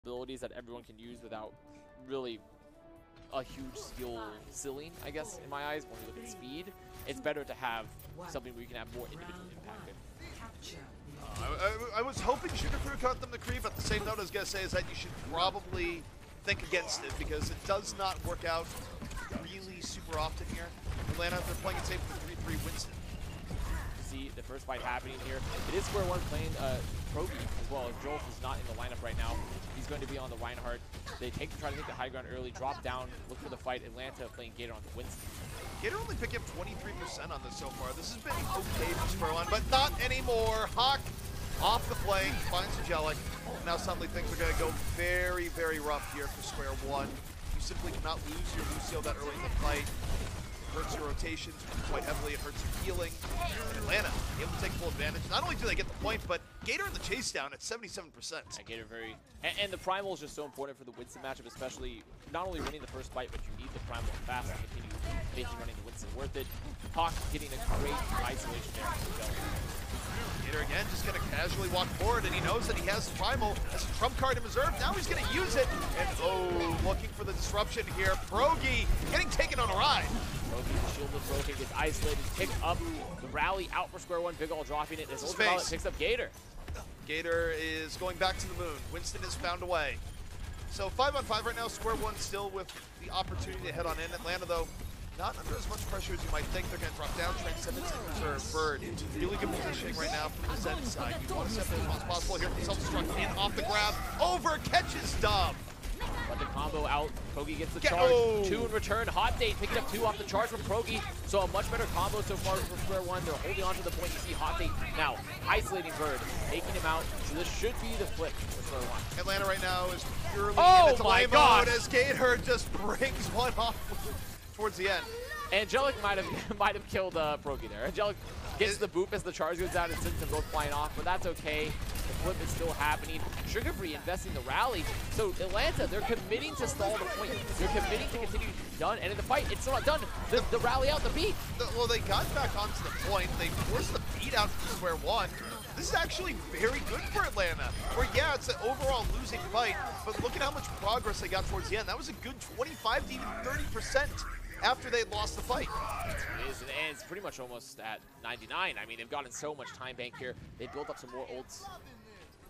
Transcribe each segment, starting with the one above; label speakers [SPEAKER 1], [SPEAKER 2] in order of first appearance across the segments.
[SPEAKER 1] abilities that everyone can use without really a huge skill ceiling, I guess, in my eyes. When we look at speed, it's better to have something where you can have more individual impact.
[SPEAKER 2] I was hoping Shooter Crew cut them the creep, but the same note I was going to say is that you should probably think against it because it does not work out really super often here. Atlanta, they're playing it safe with 3-3 Winston.
[SPEAKER 1] See the first fight happening here. It is Square One playing Progi as well. As Jolf is not in the lineup right now. He's going to be on the Reinhardt. They try to take the high ground early, drop down, look for the fight. Atlanta playing Gator on the Winston.
[SPEAKER 2] Gator only picking up 23% on this so far. This has been okay for Square One, but not anymore. Hawk off the flank, finds Angelic. Now suddenly things are going to go very, very rough here for Square One. You simply cannot lose your Lucio that early in the fight. Hurts your rotations quite heavily, it hurts your healing. And Atlanta able to take full advantage. Not only do they get the point, but Gator in the chase down at 77%.
[SPEAKER 1] Yeah, Gator very... And the Primal is just so important for the Winston matchup, especially not only winning the first fight, but you need the Primal fast to continue making running the Winston worth it. Hawk getting a great isolation there.
[SPEAKER 2] Gator again just going to casually walk forward, and he knows that he has the Primal as a trump card in reserve. Now he's going to use it, and oh, looking for the disruption here. Progi getting taken on a ride.
[SPEAKER 1] Progi, shield is broken, gets isolated, picked up the rally out for Square One. Big Ol dropping it as Ultraviolet picks up Gator.
[SPEAKER 2] Gator is going back to the moon. Winston is found away. So 5-on-5 right now. Square One still with the opportunity to head on in. Atlanta, though, not under as much pressure as you might think. They're going to drop down. Transcendence in reserve. Bird, really good positioning right now from the Zen side. You want to set the as possible here for self-destruct. In off the grab. Over, catches Dub.
[SPEAKER 1] But the combo out. Progi gets the charge. 2 in return. Hot Date picking up 2 off the charge from Progi. So a much better combo so far for Square One. They're holding on to the point. You see Hot Date now isolating Bird, taking him out. So this should be the flip for Square One.
[SPEAKER 2] Atlanta right now is purely
[SPEAKER 1] in
[SPEAKER 2] the delay mode as Gator just brings one off towards the end.
[SPEAKER 1] Angelic might have killed Progi there. Angelic gets the boop as the charge goes out and sends them both flying off, but that's okay. The flip is still happening. Sugar Free investing the rally. So Atlanta, they're committing to stall the point. They're committing to continue done. And in the fight, it's still not done. The rally out, the beat.
[SPEAKER 2] Well, they got back onto the point. They forced the beat out from Square One. This is actually very good for Atlanta. Where, yeah, it's an overall losing fight, but look at how much progress they got towards the end. That was a good 25 to even 30%. After they lost the fight.
[SPEAKER 1] It is, and it's pretty much almost at 99. I mean, they've gotten so much time bank here. They built up some more ults.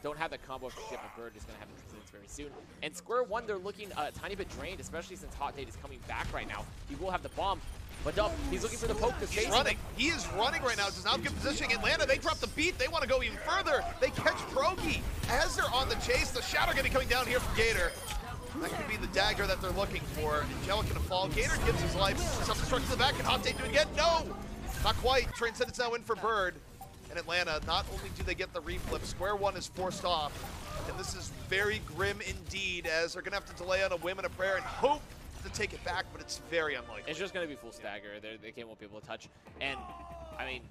[SPEAKER 1] Don't have that combo for Ship, but Bird is going to have the resilience very soon. And Square One, they're looking a tiny bit drained, especially since Hot Date is coming back right now. He will have the bomb, but Dub, he's looking for the poke to chase him.
[SPEAKER 2] Running. He is running right now. Does not get positioning. Atlanta, they drop the beat. They want to go even further. They catch Progi as they're on the chase. The shadow going to be coming down here from Gator. That could be the dagger that they're looking for. Angelic gonna fall. Gator gives his life. Self-destruct to the back, and Hot Date do it again. No! Not quite. Transcendence now in for Bird. And Atlanta, not only do they get the reflip, Square One is forced off. And this is very grim indeed, as they're gonna have to delay on a whim and a prayer and hope to take it back, but it's very unlikely.
[SPEAKER 1] It's just gonna be full stagger. They won't be able to touch. And, I mean,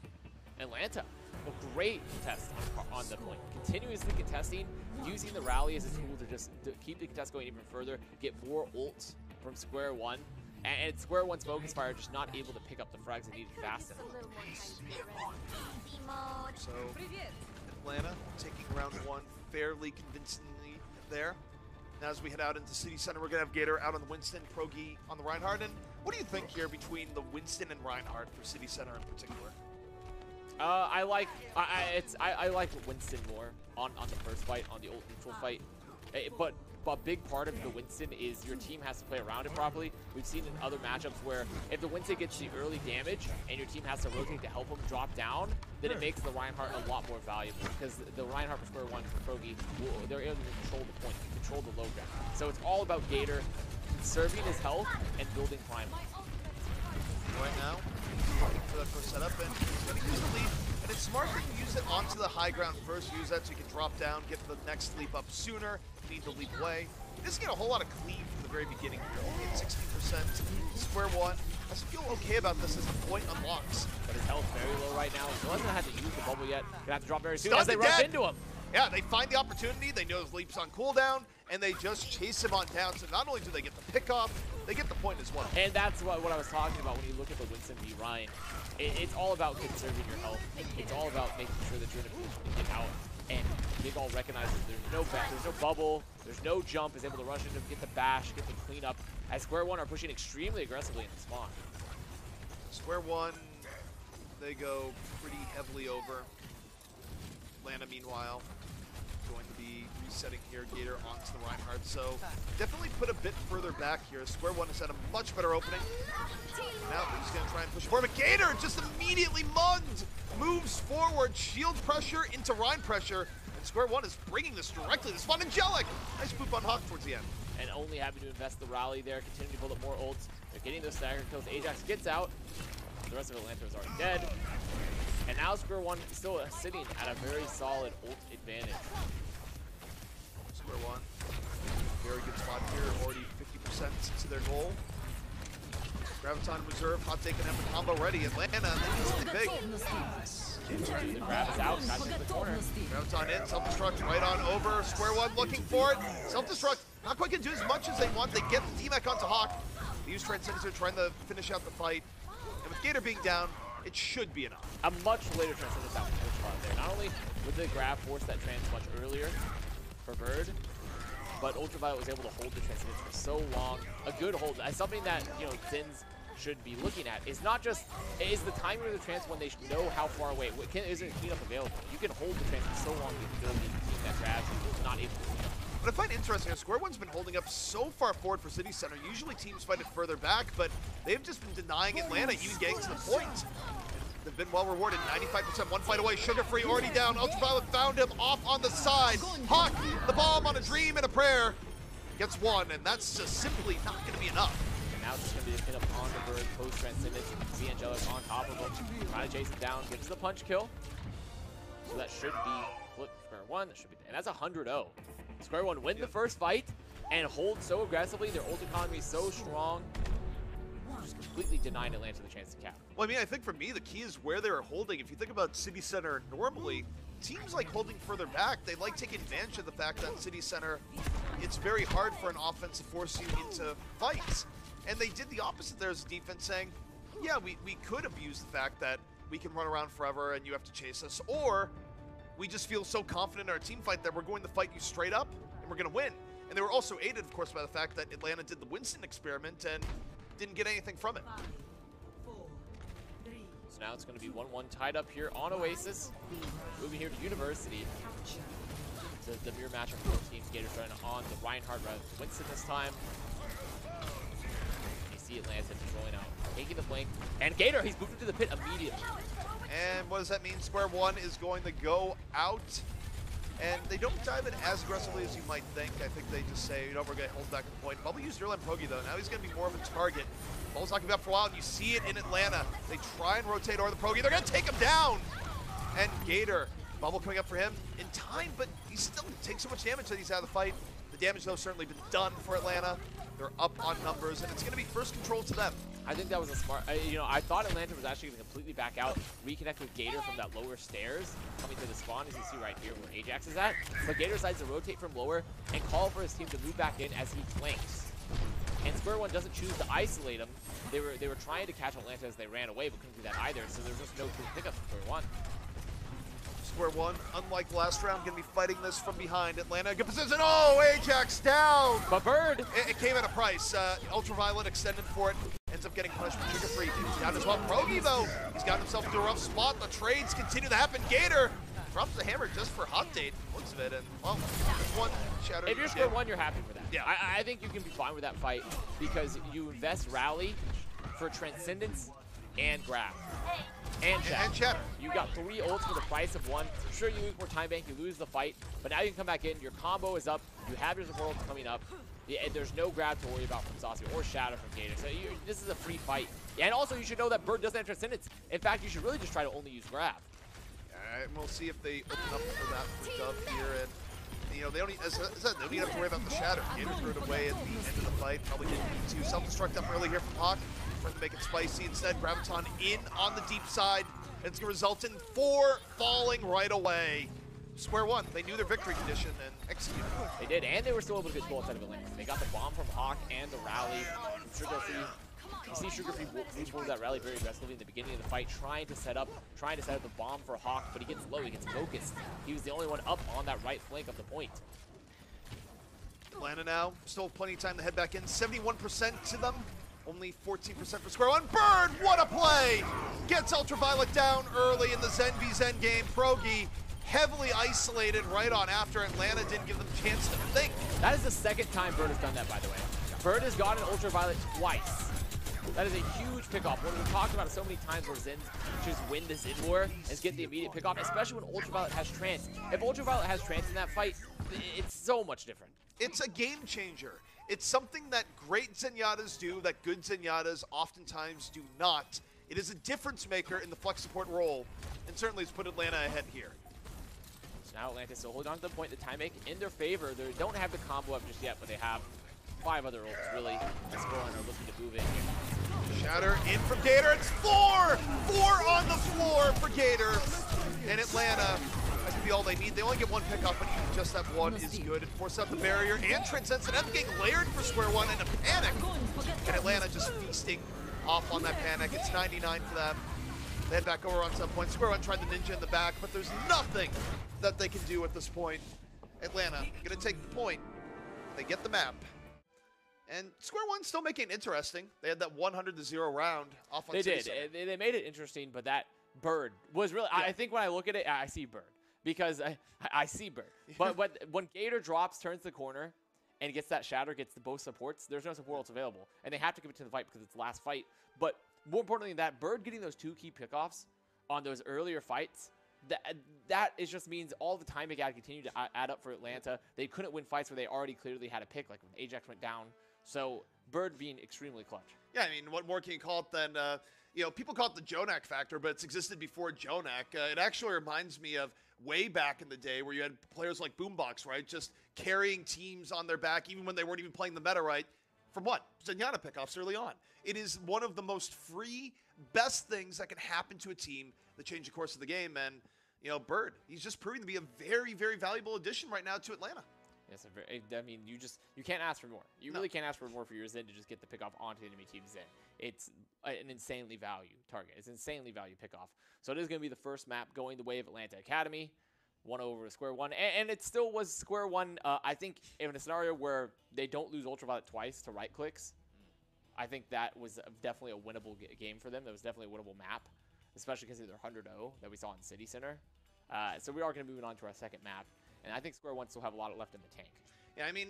[SPEAKER 1] Atlanta, a great contest on the point. Continuously contesting, using the rally as a tool to just keep the contest going even further, get more ults from Square One. And Square One's focus fire just not able to pick up the frags they needed fast enough.
[SPEAKER 2] So, Atlanta taking round 1 fairly convincingly there. Now as we head out into City Center, we're going to have Gator out on the Winston, Progi on the Reinhardt. And what do you think here between the Winston and Reinhardt for City Center in particular?
[SPEAKER 1] I like Winston more on the first fight, on the ult neutral fight. But a big part of the Winston is your team has to play around it properly. We've seen in other matchups where if the Winston gets the early damage and your team has to rotate to help him drop down, then it makes the Reinhardt a lot more valuable because the Reinhardt for Square One for Progi, they're able to control the point, control the low ground. So it's all about Gator conserving his health and building Primal.
[SPEAKER 2] Right now, looking for that first setup, and he's going to use the leap. And it's smart to use it onto the high ground first. Use that so you can drop down, get the next leap up sooner. You need to leap away. He doesn't get a whole lot of cleave from the very beginning here. Only at 16%. Square One. I feel okay about this as the point unlocks.
[SPEAKER 1] But his health very low right now. He doesn't have to use the bubble yet. Gonna have to drop very soon as they rush into him.
[SPEAKER 2] Yeah, they find the opportunity. They know his leap's on cooldown, and they just chase him on down. So not only do they get the pick off, they get the point as well.
[SPEAKER 1] And that's what I was talking about when you look at the Winston v Ryan. It's all about conserving your health. It's all about making sure that you're in a position to get out and Big All recognizes there's no bubble, there's no jump, is able to rush into get the bash, get the cleanup, as Square One are pushing extremely aggressively in the spawn.
[SPEAKER 2] Square One, they go pretty heavily over. Atlanta, meanwhile, going to be resetting here, Gator onto the Reinhardt, so definitely put a bit further back here. Square One has had a much better opening. Now they're just going to try and push it forward, but Gator just immediately mugged, moves forward, shield pressure into Rein pressure, and Square One is bringing this directly to spawn. Angelic! Nice boop on Hawk towards the end.
[SPEAKER 1] And only having to invest the rally there, continuing to build up more ults. They're getting those stagger kills. Ajax gets out. The rest of Atlanta is already dead. And now Square One is still sitting at a very solid ult advantage.
[SPEAKER 2] Square One, very good spot here, already 50% to their goal. Graviton reserve, hot take and have the combo ready. Atlanta, they need something big.
[SPEAKER 1] The grab is out, got into the corner.
[SPEAKER 2] Graviton in, self-destruct right on over. Square One looking for it. Self-destruct, not quite gonna do as much as they want. They get the D-Mech onto Hawk. They use Transcendence trying to finish out the fight. And with Gator being down, it should be enough.
[SPEAKER 1] A much later Transcendence out there. Not only would the grab force that trans much earlier for Bird, but Ultraviolet was able to hold the Transcendence for so long. A good hold. Something that, you know, Zins should be looking at is not just, is the timing of the trans when they know how far away, is there cleanup available? You can hold the trans for so long with the ability to team that grabs and not able to clean up.
[SPEAKER 2] What I find interesting is Square One's been holding up so far forward for City Center. Usually teams fight it further back, but they've just been denying Atlanta even getting to the point. They've been well rewarded, 95%, one fight away. Sugar Free already down. Ultraviolet found him off on the side. Hawk, the bomb on a dream and a prayer, gets one, and that's just simply not going to be enough.
[SPEAKER 1] And now it's just going to be a pin up on the Bird, post Transcendence. See Angelic on top of him, trying to chase him down, gets the punch kill. So that should be flip Square One. That should be, and that's 100-0. Square One win the first fight and hold so aggressively. Their ult economy is so strong. Just completely denying Atlanta the chance to cap.
[SPEAKER 2] Well, I mean, I think for me, the key is where they're holding. If you think about City Center normally, teams like holding further back. They like taking advantage of the fact that City Center, it's very hard for an offense to force you into fights. And they did the opposite there as a defense, saying, yeah, we could abuse the fact that we can run around forever and you have to chase us, or we just feel so confident in our team fight that we're going to fight you straight up and we're going to win. And they were also aided, of course, by the fact that Atlanta did the Winston experiment and didn't get anything from it.
[SPEAKER 1] So now it's going to be 1-1 tied up here on Oasis. Moving here to University. The mirror matchup for both teams. Gator trying on the Reinhardt rather than Winston this time. You see Atlanta controlling out, taking the flank. And Gator, he's moved into the pit immediately.
[SPEAKER 2] And what does that mean? Square One is going to go out. And they don't dive in as aggressively as you might think. I think they just say, you know, we're going to hold back a point. Bubble used Earland Pogi, though. Now he's going to be more of a target. Ball's not going to be up for a while, and you see it in Atlanta. They try and rotate over the Pogi. They're going to take him down. And Gator, Bubble coming up for him in time, but he still takes so much damage that he's out of the fight. The damage, though, certainly been done for Atlanta. They're up on numbers, and it's going to be first control to them.
[SPEAKER 1] I think that was a smart, you know, I thought Atlanta was actually going to completely back out, reconnect with Gator from that lower stairs, coming to the spawn, as you see right here where Ajax is at. But Gator decides to rotate from lower and call for his team to move back in as he flanks. And Square One doesn't choose to isolate him. They were trying to catch Atlanta as they ran away, but couldn't do that either, so there's just no clean pickup for Square One.
[SPEAKER 2] Square One, unlike last round, going to be fighting this from behind. Atlanta, good position. Oh, Ajax down!
[SPEAKER 1] But Bird!
[SPEAKER 2] It came at a price. Ultraviolet extended for it. Ends up getting punished with Trigger Free. Down as well. Progi, though, he's got himself into a rough spot. The trades continue to happen. Gator drops the hammer just for hot date. Looks of it, and, well, one shatter.
[SPEAKER 1] If you're Square One, you're happy for that.
[SPEAKER 2] Yeah.
[SPEAKER 1] I think you can be fine with that fight because you invest Rally for Transcendence and Grab. And Shatter. You got 3 ults for the price of 1. Sure, you lose more time bank, you lose the fight, but now you can come back in, your combo is up, you have your support ults coming up, and there's no grab to worry about from Saucy or Shadow from Gator. So this is a free fight. And also, you should know that Bird doesn't have Transcendence. In fact, you should really just try to only use grab.
[SPEAKER 2] Alright, we'll see if they open up for that for Dove here. And, you know, they don't need, as I said, they don't even have to worry about the Shadow. Gator threw it away at the end of the fight. Probably didn't need to. Self-destruct up early here from Hawk. Trying to make it spicy. Instead, Graviton in on the deep side. And it's going to result in 4 falling right away. Square One, they knew their victory condition and executed.
[SPEAKER 1] They did, and they were still able to get 2 outside of Atlanta. They got the bomb from Hawk and the rally. Trigger Free You see Sugar move forward that rally very aggressively in the beginning of the fight, trying to set up the bomb for Hawk, but he gets low, he gets focused. He was the only one up on that right flank of the point.
[SPEAKER 2] Atlanta now, still plenty of time to head back in. 71% to them, only 14% for Square One. Bird, what a play! Gets Ultraviolet down early in the Zen v Zen game. Progi heavily isolated right on after. Atlanta didn't give them a chance to think.
[SPEAKER 1] That is the second time Bird has done that, by the way. Bird has gotten Ultraviolet twice. That is a huge pickoff. When we talked about it so many times where Zens just win the Zen war and get the immediate pickoff, especially when Ultraviolet has trance. If Ultraviolet has trance in that fight, it's so much different.
[SPEAKER 2] It's a game changer. It's something that great Zenyatas do that good Zenyatas oftentimes do not. It is a difference maker in the flex support role, and certainly has put Atlanta ahead here.
[SPEAKER 1] So now Atlanta still hold on to the point. The time make in their favor. They don't have the combo up just yet, but they have 5 other ults really. The scoreline are looking to move in here.
[SPEAKER 2] Shatter in from Gator. It's 4! 4 on the floor for Gator. And Atlanta, that could be all they need. They only get 1 pickup, but even just that 1 is good. It forces out the barrier and Transcends and ends getting layered for Square One in a panic. And Atlanta just feasting off on that panic. It's 99 for them. They head back over on some point. Square One tried the ninja in the back, but there's nothing that they can do at this point. Atlanta gonna take the point. They get the map. And Square One still making it interesting. They had that 100-0 round off on
[SPEAKER 1] They
[SPEAKER 2] City
[SPEAKER 1] did.
[SPEAKER 2] Center.
[SPEAKER 1] They made it interesting, but that Bird was really... Yeah. I think when I look at it, I see Bird. Because I see Bird. But when Gator drops, turns the corner, and gets that shatter, gets the both supports, there's no support else available. And they have to give it to the fight because it's the last fight. But more importantly than that, Bird getting those 2 key pickoffs on those earlier fights, that is just means all the time it got to continue to add up for Atlanta. They couldn't win fights where they already clearly had a pick, like when Ajax went down. So Bird being extremely clutch.
[SPEAKER 2] Yeah, I mean, what more can you call it than, you know, people call it the Jonak factor, but it's existed before Jonak. It actually reminds me of way back in the day where you had players like Boombox, right? Just carrying teams on their back, even when they weren't even playing the meta right. From what? Zenyatta pickoffs early on. It is one of the most free, best things that can happen to a team that change the course of the game. And, you know, Bird, he's just proving to be a very, very valuable addition right now to Atlanta.
[SPEAKER 1] Yes, I mean, you can't ask for more. You really can't ask for more for your Zen to just get the pickoff onto the enemy team's Zen. It's an insanely value target. It's an insanely value pickoff. So it is going to be the first map going the way of Atlanta Academy. 1 over Square One. And it still was Square One, I think, in a scenario where they don't lose Ultraviolet twice to right clicks, I think that was definitely a winnable game for them. That was definitely a winnable map, especially because of their 100-0 that we saw in City Center. So we are going to be moving on to our second map. And I think Square One still have a lot left in the tank.
[SPEAKER 2] Yeah, I mean,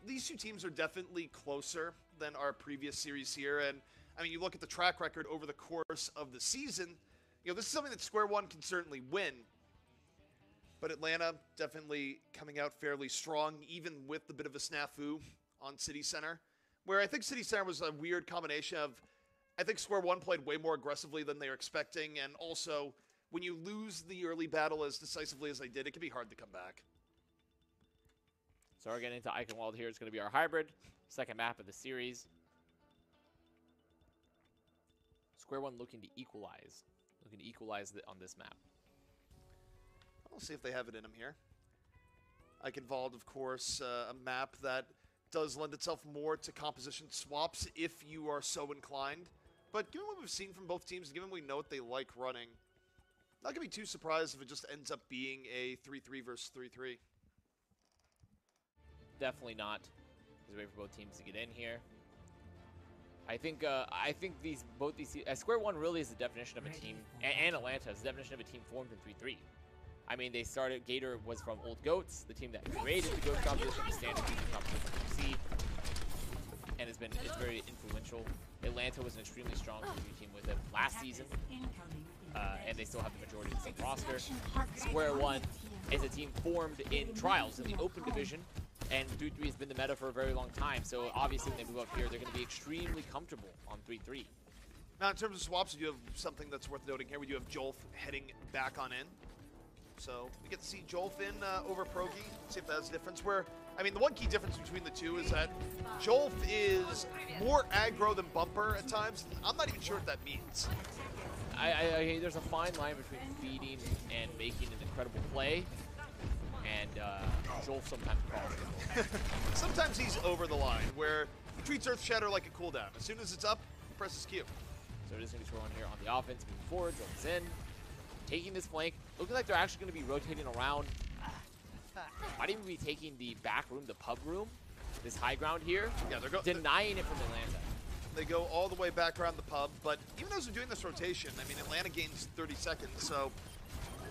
[SPEAKER 2] these 2 teams are definitely closer than our previous series here. And, I mean, you look at the track record over the course of the season, you know, this is something that Square One can certainly win. But Atlanta definitely coming out fairly strong, even with a bit of a snafu on City Center, where I think City Center was a weird combination of, I think Square One played way more aggressively than they were expecting, and also, when you lose the early battle as decisively as they did, it can be hard to come back.
[SPEAKER 1] So we're getting into Eichenwald here. It's going to be our hybrid, second map of the series. Square One looking to equalize. On this map.
[SPEAKER 2] We'll see if they have it in them here. Eichenwald, of course, a map that does lend itself more to composition swaps if you are so inclined. But given what we've seen from both teams, given we know what they like running, not going to be too surprised if it just ends up being a 3-3 versus 3-3.
[SPEAKER 1] Definitely not. There's a way for both teams to get in here. I think both these Square One really is the definition of a team, and Atlanta is the definition of a team formed in 3-3. I mean, they started, Gator was from Old Goats, the team that created the Goats composition, the standard team composition you see, and it's very influential. Atlanta was an extremely strong 3-3 team with them last season, and they still have the majority of the same roster. Square One is a team formed in Trials in the Open Division, and 3-3 has been the meta for a very long time, so obviously when they move up here, they're going to be extremely comfortable on 3-3.
[SPEAKER 2] Now, in terms of swaps, we do have something that's worth noting here. We do have Jolf heading back on in. So we get to see Jolf in over Progi, see if that's a difference. Where, I mean, the one key difference between the two is that Jolf is more aggro than Bumper at times. I'm not even sure what that means.
[SPEAKER 1] There's a fine line between feeding and making an incredible play, and Jolf sometimes calls it.
[SPEAKER 2] Sometimes he's over the line, where he treats Earth Shatter like a cooldown. As soon as it's up, presses Q.
[SPEAKER 1] So just going to be on here on the offense, moving forward, Jolt's in, taking this flank. Looking like they're actually going to be rotating around. Might even be taking the back room, the pub room, this high ground here. Yeah, they're denying it from Atlanta.
[SPEAKER 2] They go all the way back around the pub, but even as they're doing this rotation, I mean, Atlanta gains 30 seconds, so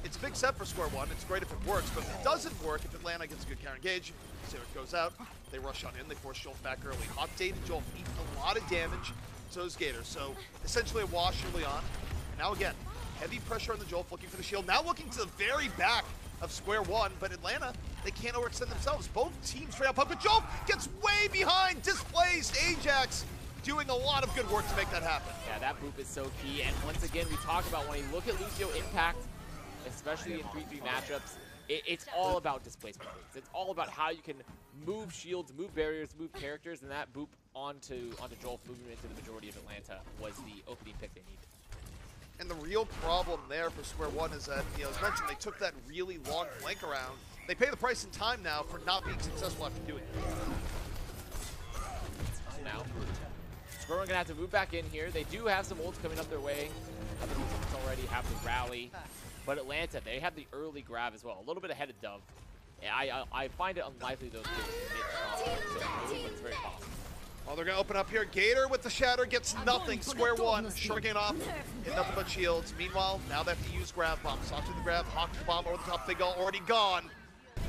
[SPEAKER 2] it's a big set for square one. It's great if it works, but if it doesn't work, if Atlanta gets a good counter engage, so it goes out, they rush on in, they force Jolt back early. Hot Date and Jolt eat a lot of damage, so is Gator. So essentially a wash early on. And now again, heavy pressure on the Jolt, looking for the shield. Now looking to the very back of square one, but Atlanta, they can't overextend themselves. Both teams straight up pub, but Jolt gets way behind, displaced. Ajax doing a lot of good work to make that happen.
[SPEAKER 1] Yeah, that boop is so key. And once again, we talk about when you look at Lucio impact, especially in 3-3 matchups, it's all about displacement. It's all about how you can move shields, move barriers, move characters, and that boop onto Jolt, moving into the majority of Atlanta was the opening pick they needed.
[SPEAKER 2] And the real problem there for square one is that, you know, as mentioned, they took that really long flank around. They pay the price in time now for not being successful after doing it.
[SPEAKER 1] So now, square one gonna have to move back in here. They do have some ults coming up their way. Have the ults already, have the rally. But Atlanta, they have the early grab as well, a little bit ahead of Dove. I find it unlikely those two can hit early, but it's very possible.
[SPEAKER 2] Oh, they're going to open up here. Gator with the shatter gets nothing. Square one, shuriken off, hit nothing but shields. Meanwhile, now they have to use grab bombs. Off to the grab, Hawk the bomb over the top. Big Ol already gone.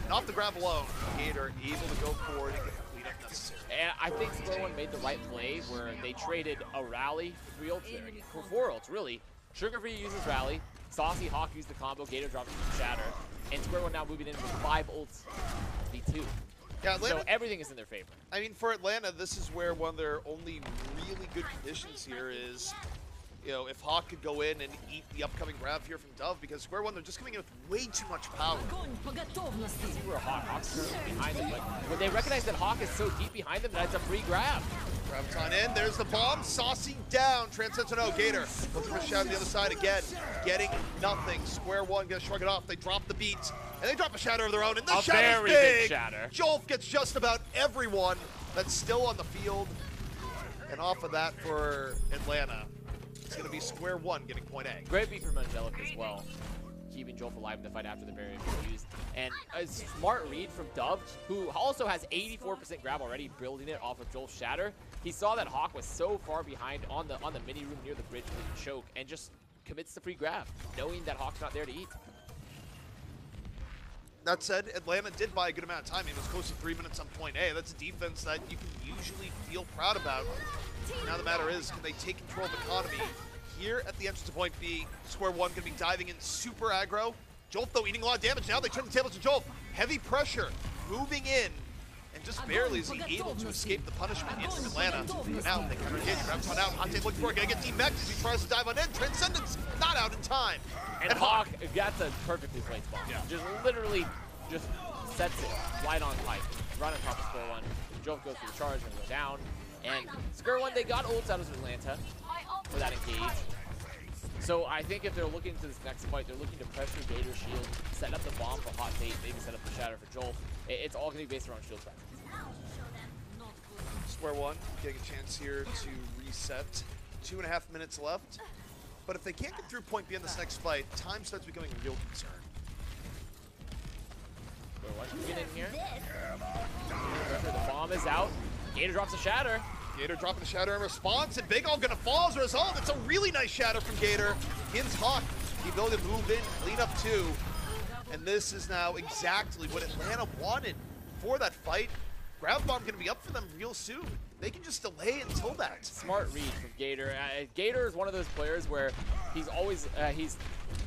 [SPEAKER 2] And off the grab alone, Gator able to go forward and get the cleanup necessary.
[SPEAKER 1] And I think Square One made the right play where they traded a rally for 3 ults there. For 4 ults, really. Sugar Free uses rally. Saucy Hawk used the combo. Gator drops the shatter. And Square One now moving in with 5 ults V2.
[SPEAKER 2] Yeah, Atlanta,
[SPEAKER 1] so everything is in their favor.
[SPEAKER 2] I mean, for Atlanta, this is where one of their only really good conditions here is, you know, if Hawk could go in and eat the upcoming grab here from Dove, because Square One, they're just coming in with way too much power.
[SPEAKER 1] See where Hawk's behind them. Like, when they recognize that Hawk is so deep behind them, that's a free grab.
[SPEAKER 2] Graviton in, there's the bomb, Saucy down, Transcendent no, Gator looking for a shot on the other side again, getting nothing. Square One gonna shrug it off, they drop the beats, and they drop a shatter of their own, and the shadow's big!
[SPEAKER 1] Shatter.
[SPEAKER 2] Jolt gets just about everyone that's still on the field, and off of that for Atlanta, it's gonna be Square One getting point A.
[SPEAKER 1] Great beat from Angelic as well, keeping Jolt alive in the fight after the barrier was used. And a smart read from Dove, who also has 84% grab already, building it off of Jolt's shatter. He saw that Hawk was so far behind on the mini room near the bridge with the choke, and just commits the free grab, knowing that Hawk's not there to eat.
[SPEAKER 2] That said, Atlanta did buy a good amount of time. It was close to 3 minutes on point A. That's a defense that you can usually feel proud about. Now the matter is, can they take control of economy? Here at the entrance to point B, Square One going to be diving in super aggro. Jolt, though, eating a lot of damage. Now they turn the tables to Jolt. Heavy pressure, moving in, and just barely is he able to escape the punishment in from Atlanta. But now they can engage. Graviton out. Hot Take looking for it. Going to get D-Mech as he tries to dive on in. Transcendence not out in time.
[SPEAKER 1] And Hawk, that's a perfectly placed bomb. Yeah. Just literally just sets it right on pipe. Right on top of Square One. Jolt goes for the charge and go down. And Square One, they got ults out of Atlanta for that engage. So I think if they're looking to this next fight, they're looking to pressure Gator's shield, set up the bomb for Hot Date, maybe set up the shatter for Jolt. It's all going to be based around shield pressure.
[SPEAKER 2] Square One getting a chance here to reset. 2.5 minutes left. But if they can't get through point B in this next fight, time starts becoming a real concern.
[SPEAKER 1] Square One can get in here. The bomb is out. Gator drops a shatter.
[SPEAKER 2] Gator dropping the shatter in response, and Big Ol gonna fall as a result. It's a really nice shatter from Gator. Gives Hawk the ability to move in, clean up 2. And this is now exactly what Atlanta wanted for that fight. Ground bomb gonna be up for them real soon. They can just delay until that.
[SPEAKER 1] Smart read from Gator. Gator is one of those players where he's always, he's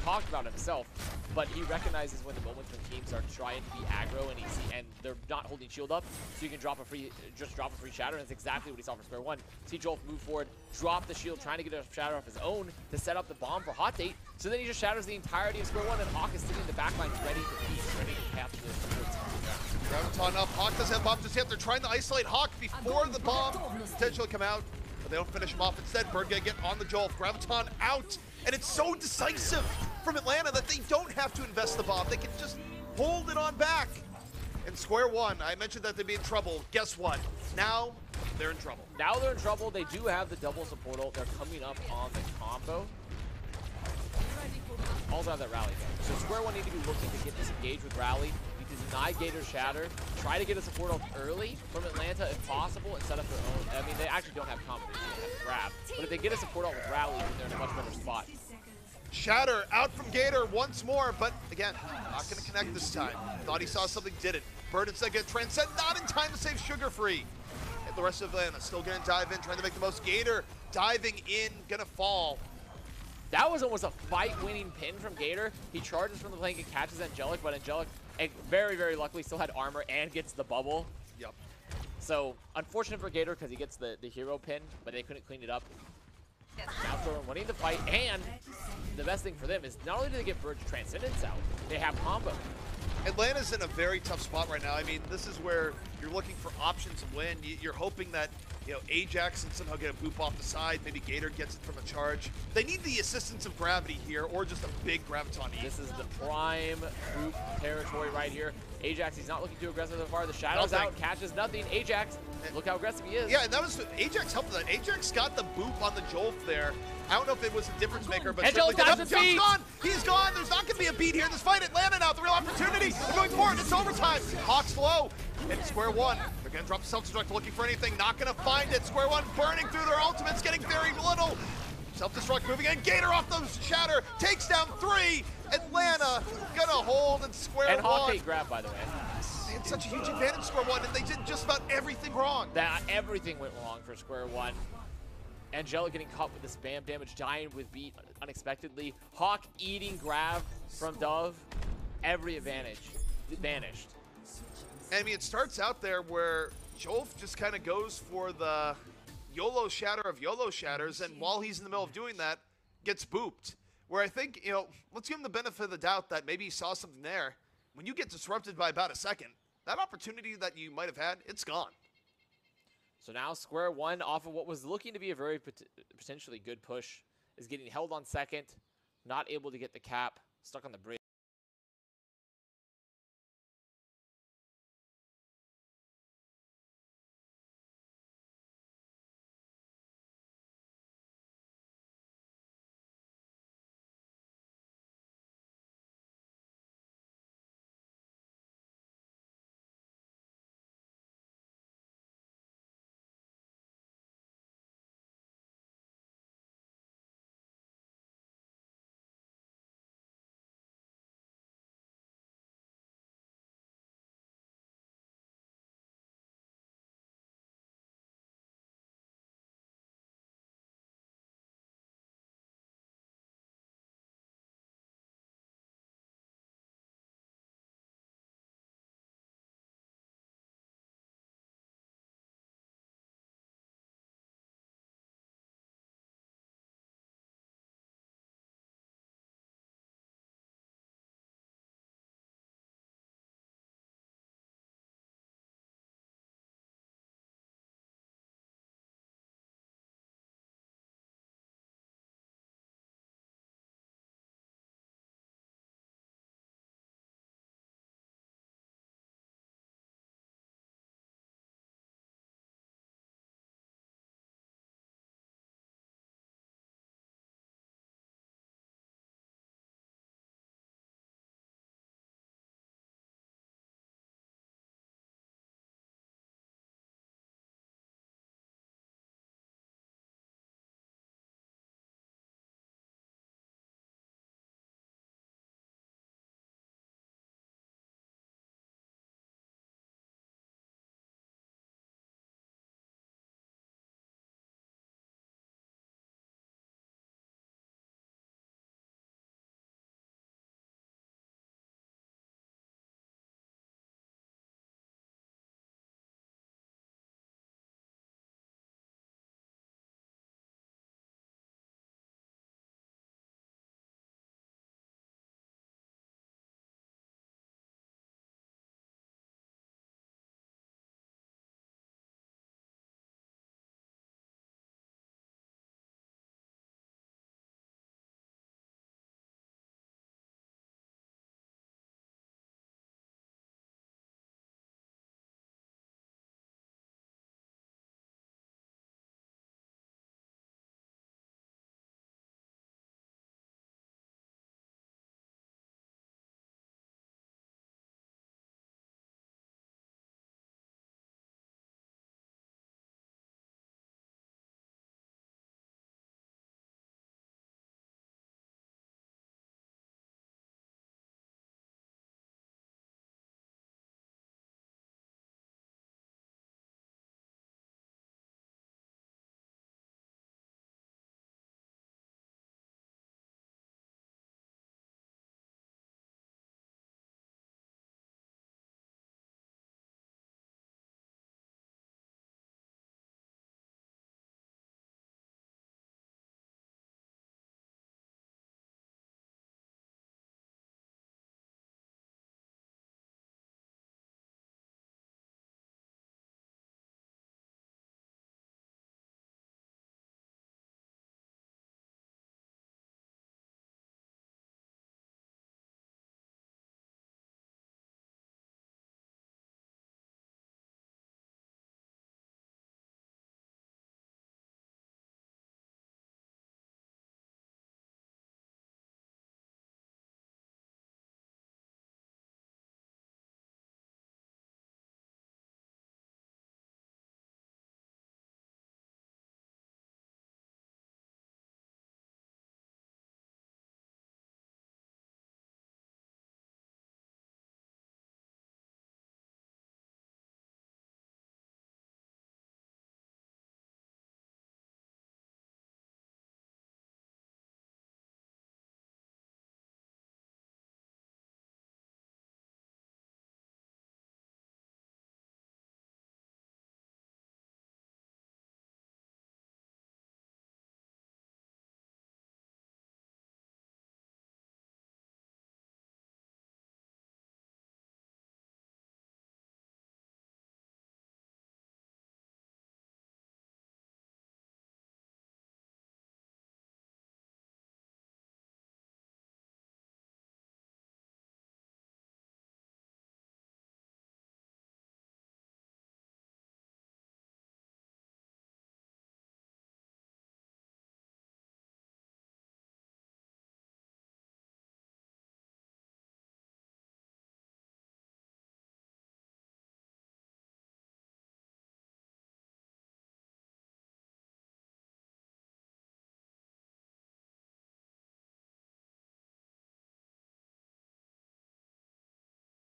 [SPEAKER 1] talked about himself, but he recognizes when the moments when teams are trying to be aggro and they're not holding shield up, so you can drop a free, just drop a free shatter, and that's exactly what he saw for Square One. See Jolt move forward, drop the shield, trying to get a shatter off his own to set up the bomb for Hot Date, so then he just shatters the entirety of Square One, and Hawk is sitting in the backline ready to peace, ready to capture this.
[SPEAKER 2] Graviton up, Hawk doesn't have bomb just yet. They're trying to isolate Hawk before the bomb potentially come out, but they don't finish him off. Instead, Bird gonna get on the Jolt. Graviton out, and it's so decisive from Atlanta that they don't have to invest the bomb. They can just hold it on back. And Square One, I mentioned that they'd be in trouble. Guess what? Now, they're in trouble.
[SPEAKER 1] Now they're in trouble. They do have the double support ult. They're coming up on the combo. Also have that rally though. So Square One need to be looking to get disengaged with rally. Need to deny Gator's shatter. Try to get a support ult early from Atlanta if possible and set up their own. I mean, they actually don't have combo. They don't have grab. But if they get a support ult with rally, then they're in a much better spot.
[SPEAKER 2] Shatter out from Gator once more, but again, not going to connect this time. Thought he saw something, didn't. Bird instead get Transcend, not in time to save Sugar Free. And the rest of Atlanta still going to dive in, trying to make the most. Gator diving in, going to fall.
[SPEAKER 1] That was almost a fight-winning pin from Gator. He charges from the flank and catches Angelic, but Angelic, very, very luckily, still had armor and gets the bubble.
[SPEAKER 2] Yep.
[SPEAKER 1] So, unfortunate for Gator because he gets the hero pin, but they couldn't clean it up. Now they're winning the fight, and the best thing for them is not only do they get Bird's Transcendence out, they have combo.
[SPEAKER 2] Atlanta's in a very tough spot right now. I mean, this is where you're looking for options to win. You're hoping that, you know, Ajax can somehow get a boop off the side. Maybe Gator gets it from a charge. They need the assistance of gravity here, or just a big Graviton E.
[SPEAKER 1] This is the prime boop territory right here. Ajax, he's not looking too aggressive so far. The Shadow's out, catches nothing. Ajax, look how aggressive he is.
[SPEAKER 2] Yeah, and that was, Ajax helped with that. Ajax got the boop on the Jolf there. I don't know if it was a difference maker, but
[SPEAKER 1] Angelic
[SPEAKER 2] certainly
[SPEAKER 1] dodges his feet.
[SPEAKER 2] gone. He's gone. There's not going to be a beat here in this fight. Atlanta now, the real opportunity. They're going forward. It's overtime. Hawks low. And Square One, they're going to drop the self-destruct, looking for anything. Not going to find it. Square One burning through their ultimates, getting very little. Self-destruct moving in. Gator off the shatter. Takes down 3. Atlanta going to hold and Square One.
[SPEAKER 1] And Hawk ain't grab, by the way.
[SPEAKER 2] They had such a huge advantage, Square One, and they did just about everything wrong.
[SPEAKER 1] Everything went wrong for Square One. Angelic getting caught with the spam damage, dying with beat unexpectedly. Hawk eating grab from Dove. Every advantage vanished.
[SPEAKER 2] I mean, it starts out there where Jolf just kind of goes for the YOLO shatter of YOLO shatters, and while he's in the middle of doing that, gets booped. Where I think, you know, let's give him the benefit of the doubt that maybe he saw something there. When you get disrupted by about a second, that opportunity that you might have had, it's gone.
[SPEAKER 1] So now Square One, off of what was looking to be a very potentially good push, is getting held on second, not able to get the cap, stuck on the bridge.